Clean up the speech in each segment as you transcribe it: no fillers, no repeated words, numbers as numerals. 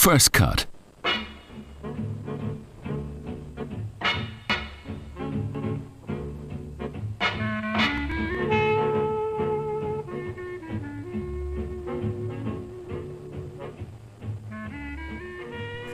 First Cut.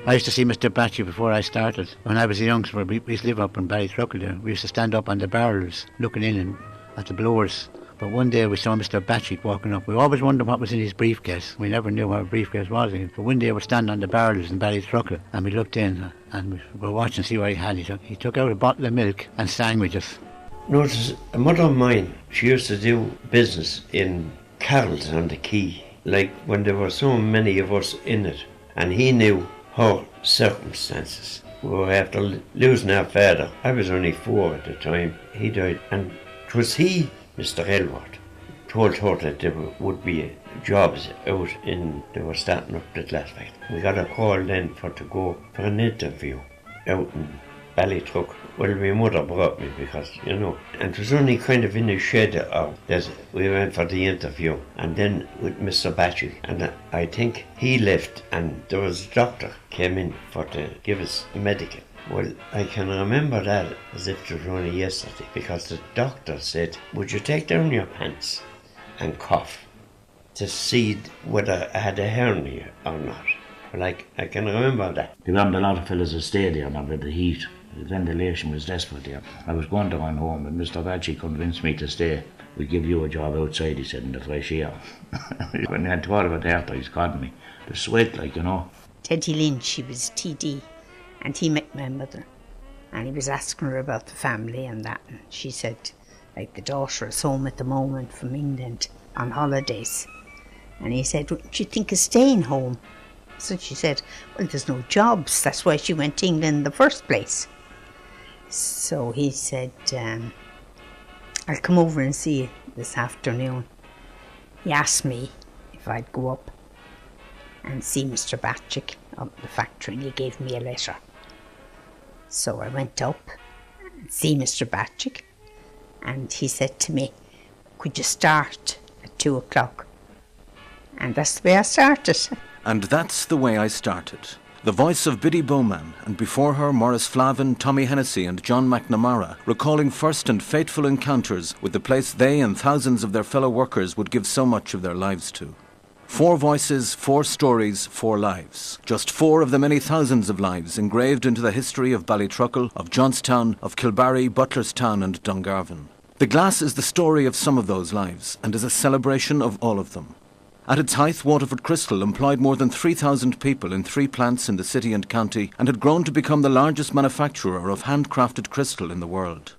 I used to see Mr. Batchy before I started. When I was a youngster, we used to live up in Ballytruckle there. We used to stand up on the barrels looking in at the blowers. But one day we saw Mr. Batchy walking up. We always wondered what was in his briefcase. We never knew what a briefcase was. But one day we were standing on the barrels in Ballytruckle and we looked in and we were watching to see what he had. He took out a bottle of milk and sandwiches. Notice, a mother of mine, she used to do business in Carroll's on the Quay, like when there were so many of us in it, and he knew her circumstances. We were after losing our father. I was only 4 at the time. He died, and it was he, Mr. Elward, told her that there would be jobs out in, they were starting up the glass factory. We got a call then to go for an interview out in Ballytruck. Well, my mother brought me because, and it was only kind of in a shed that we went for the interview, and then with Mr. Batchy, and I think he left, and there was a doctor came in to give us a medical. Well, I can remember that as if it was only yesterday, because the doctor said, would you take down your pants and cough to see whether I had a hernia or not? Well, I can remember that. There weren't a lot of fellas that stayed there now with the heat. The ventilation was desperate there. I was going to run home, and Mr. Batchy convinced me to stay. We'll give you a job outside, he said, in the fresh air. When I had thought of it after, he's caught me. The sweat, Teddy Lynch, he was TD, and he met my mother. And he was asking her about the family and that. And she said, the daughter is home at the moment from England on holidays. And he said, what do you think of staying home? So she said, well, there's no jobs. That's why she went to England in the first place. So he said, I'll come over and see you this afternoon. He asked me if I'd go up and see Mr. Batchick up at the factory, and he gave me a letter. So I went up and see Mr. Batchick, and he said to me, could you start at 2 o'clock? And that's the way I started. And that's the way I started. The voice of Biddy Bowman, and before her Maurice Flavin, Tommy Hennessy and John McNamara, recalling first and fateful encounters with the place they and thousands of their fellow workers would give so much of their lives to. 4 voices, 4 stories, 4 lives. Just 4 of the many thousands of lives engraved into the history of Ballytruckle, of Johnstown, of Kilbarry, Butlerstown and Dungarvan. The glass is the story of some of those lives, and is a celebration of all of them. At its height, Waterford Crystal employed more than 3,000 people in 3 plants in the city and county, and had grown to become the largest manufacturer of handcrafted crystal in the world.